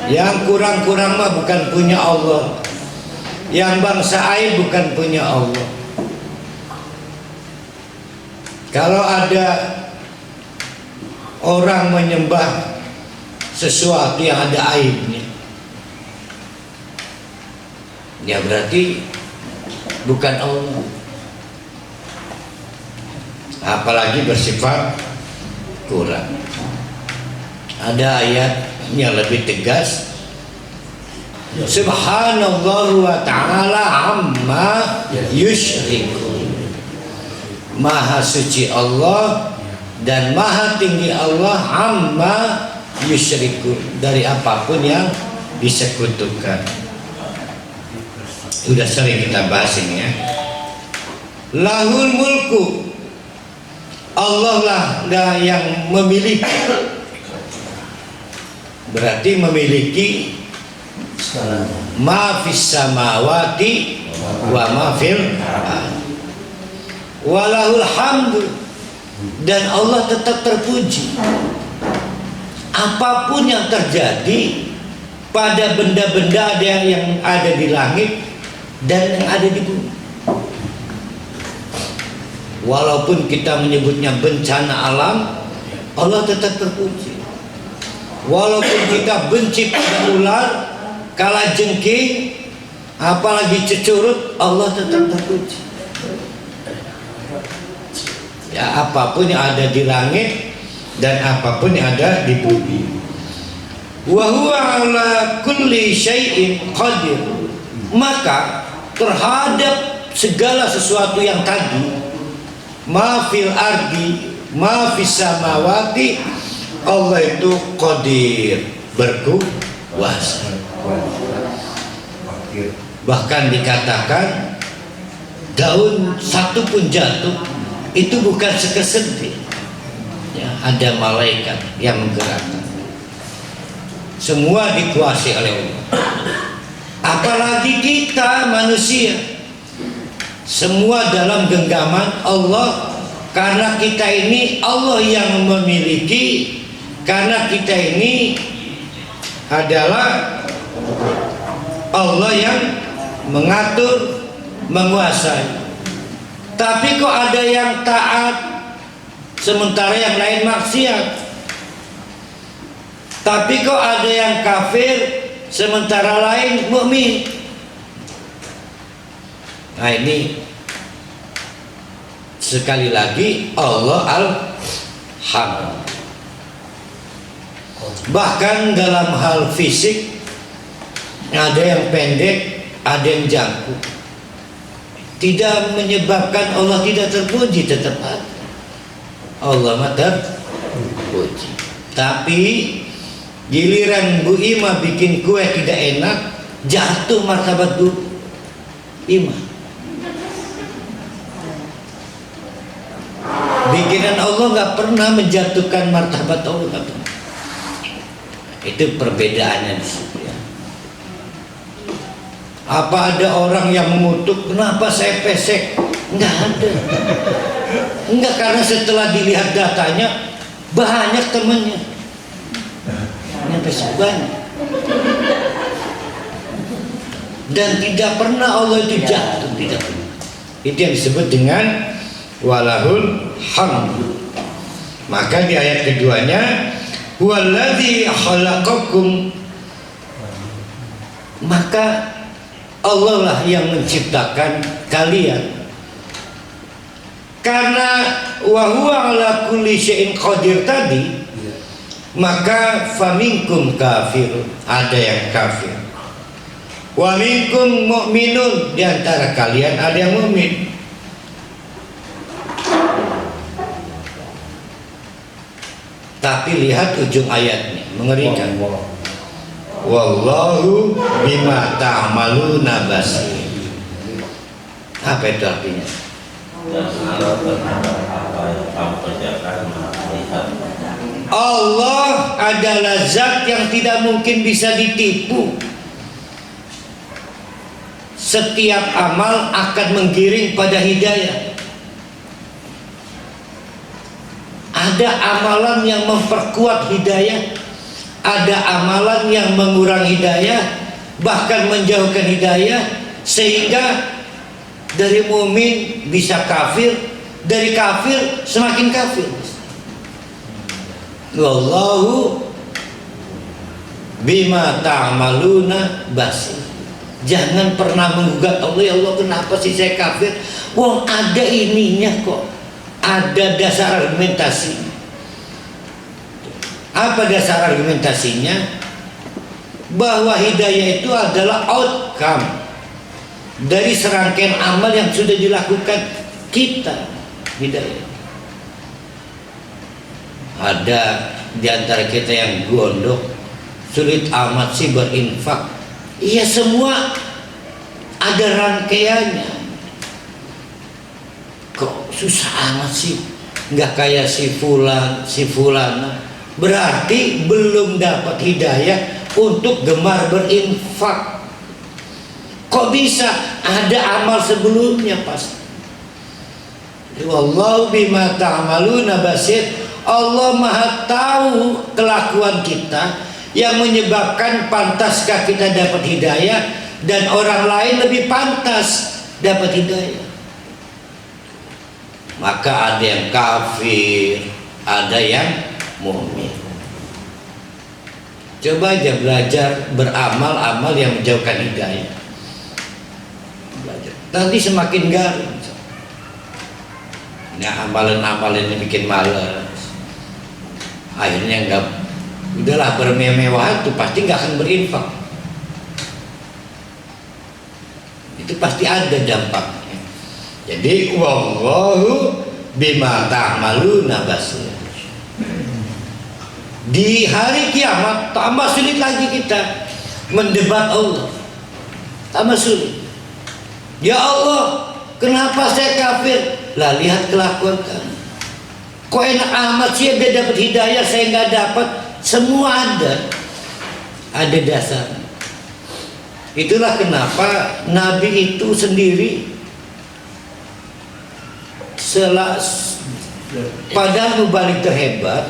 Yang kurang-kurang mah bukan punya Allah. Yang bangsa air bukan punya Allah. Kalau ada orang menyembah sesuatu yang ada aibnya, ya berarti bukan Allah. Apalagi bersifat kurang. Ada ayat yang lebih tegas, Subhanallah wa ta'ala amma yusyrikun. Maha suci Allah dan maha tinggi Allah amma yusyrikun, dari apapun yang disekutukan. Sudah sering kita bahas ini ya. Lahul mulku, Allah lah yang memiliki. Berarti memiliki ma fis samawati wa ma fil ardi. Walahul hamdu, dan Allah tetap terpuji. Apapun yang terjadi pada benda-benda yang ada di langit dan yang ada di bumi, walaupun kita menyebutnya bencana alam, Allah tetap terpuji. Walaupun kita benci pada ular, kalajengking, apalagi cecurut, Allah tetap terpuji. Ya, apapun yang ada di langit dan apapun yang ada di bumi. Wa huwa ala kulli syai'in qadir. Maka terhadap segala sesuatu yang tadi, ma fil ardi ma fis samawati, Allah itu qadir, berkuasa. Bahkan dikatakan daun satu pun jatuh itu bukan sekesentir, ya, ada malaikat yang menggerakkan. Semua dikuasai oleh Allah. Apalagi kita manusia, semua dalam genggaman Allah. Karena kita ini Allah yang memiliki, karena kita ini adalah Allah yang mengatur, menguasai. Tapi kok ada yang taat sementara yang lain maksiat? Tapi kok ada yang kafir sementara lain mukmin? Nah, ini sekali lagi Allah Al-Hamd. Bahkan dalam hal fisik ada yang pendek, ada yang jangkuk. Tidak menyebabkan Allah tidak terpuji, tetap ada. Allah mah terpuji. Tapi giliran Bu Ima bikin kue tidak enak, jatuh martabat Bu Ima. Bikinan Allah nggak pernah menjatuhkan martabat Allah, nggak pernah. Itu perbedaannya di situ ya. Apa ada orang yang mengutuk, kenapa saya pesek? Nggak ada. Enggak, karena setelah dilihat datanya banyak temannya yang pesek banyak. Dan tidak pernah Allah itu jatuh, tidak pernah. Itu yang disebut dengan walahul hamd. Maka di ayat keduanya, huwallazi khalaqakum, maka Allah lah yang menciptakan kalian. Karena wa huwa ala kulli syai'in qadir tadi, maka faminkum kafir, ada yang kafir. Wa minkum mu'minun, di antara kalian ada yang mukmin. Tapi lihat ujung ayatnya, mengerikan. Wallahu bima ta'maluna basir. Apa itu artinya? Allah adalah zat yang tidak mungkin bisa ditipu. Setiap amal akan menggiring pada hidayah. Ada amalan yang memperkuat hidayah, ada amalan yang mengurangi hidayah, bahkan menjauhkan hidayah, sehingga dari mukmin bisa kafir, dari kafir semakin kafir. Wallahu bima ta'maluna basir. Jangan pernah menggugat Allah, ya Allah kenapa sih saya kafir? Wong ada ininya kok, ada dasar argumentasi. Apa dasar argumentasinya? Bahwa hidayah itu adalah outcome dari serangkaian amal yang sudah dilakukan kita. Hidayah. Ada di antara kita yang gondok, sulit amat sih berinfak. Iya, semua ada rangkaiannya. Kok susah amat sih? Nggak kayak si fulan, si fulana. Berarti belum dapat hidayah untuk gemar berinfak. Kok bisa? Ada amal sebelumnya pasti. Wallahu bima ta'maluna basir. Allah Maha tahu kelakuan kita yang menyebabkan pantaskah kita dapat hidayah dan orang lain lebih pantas dapat hidayah. Maka ada yang kafir, ada yang mukmin. Coba aja belajar beramal-amal yang menjauhkan hidayah. Belajar. Nanti semakin garing. Nah, amalan-amalan ini bikin malas. Akhirnya enggak, udahlah bermewah itu pasti nggak akan berinfak. Itu pasti ada dampaknya. Jadi wallahu bima ta'maluna basir. Di hari kiamat tambah sulit lagi kita mendebat Allah. Tambah sulit. Ya Allah, kenapa saya kafir? Lah lihat kelakuan kamu. Kok enak amat sih dia dapat hidayah, saya nggak dapat. Semua ada dasar. Itulah kenapa Nabi itu sendiri padahal mubalik terhebat,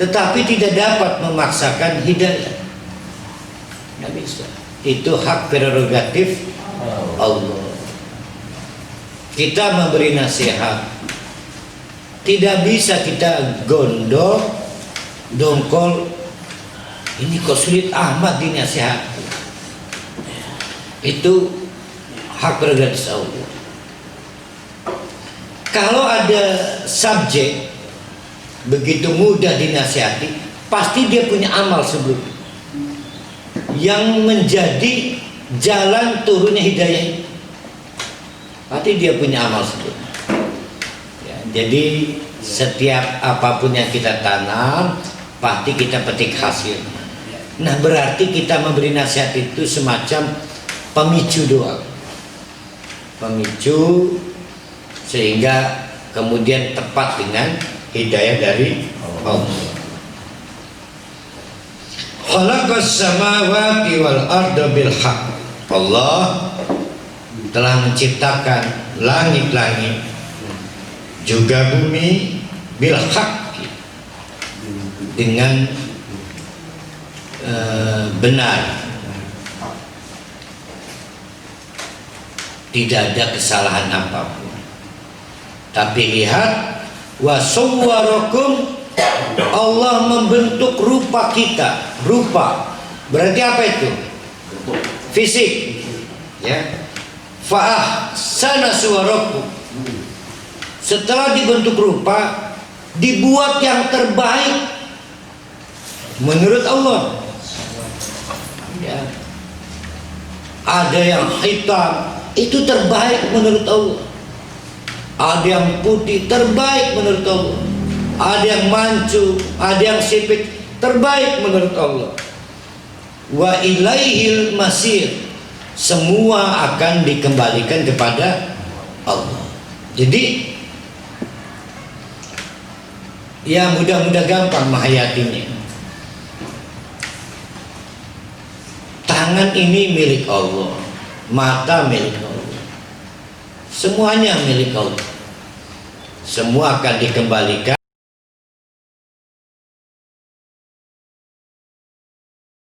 tetapi tidak dapat memaksakan hidayah. Nggak bisa. Itu hak prerogatif Allah. Kita memberi nasihat, tidak bisa kita gondok, dongkol. Ini kok sulit amat dinasihati. Itu hak prerogatif Allah. Kalau ada subjek begitu mudah dinasihati, pasti dia punya amal sebelum yang menjadi jalan turunnya hidayah. Pasti dia punya amal sebelum. Ya, jadi setiap apapun yang kita tanam, pasti kita petik hasil. Nah, berarti kita memberi nasihat itu semacam pemicu doang. Pemicu sehingga kemudian tepat dengan hidayah dari Allah. Khalaqas samawati wal arda bil haqq. Allah telah menciptakan langit-langit juga bumi bil haqq, dengan benar. Tidak ada kesalahan apapun. Tapi lihat, wa sawwarakum, Allah membentuk rupa kita. Rupa berarti apa itu? Fisik, ya. Fa ahsana suwarakum. Setelah dibentuk rupa, dibuat yang terbaik menurut Allah. Ya. Ada yang hitam, itu terbaik menurut Allah. Ada yang putih, terbaik menurut Allah. Ada yang mancu, ada yang sipit, terbaik menurut Allah. Wa ilaihil masir, semua akan dikembalikan kepada Allah. Jadi ya mudah-mudah gampang menghayatinya. Tangan ini milik Allah, mata milik Allah, semuanya milik Allah. Semua akan dikembalikan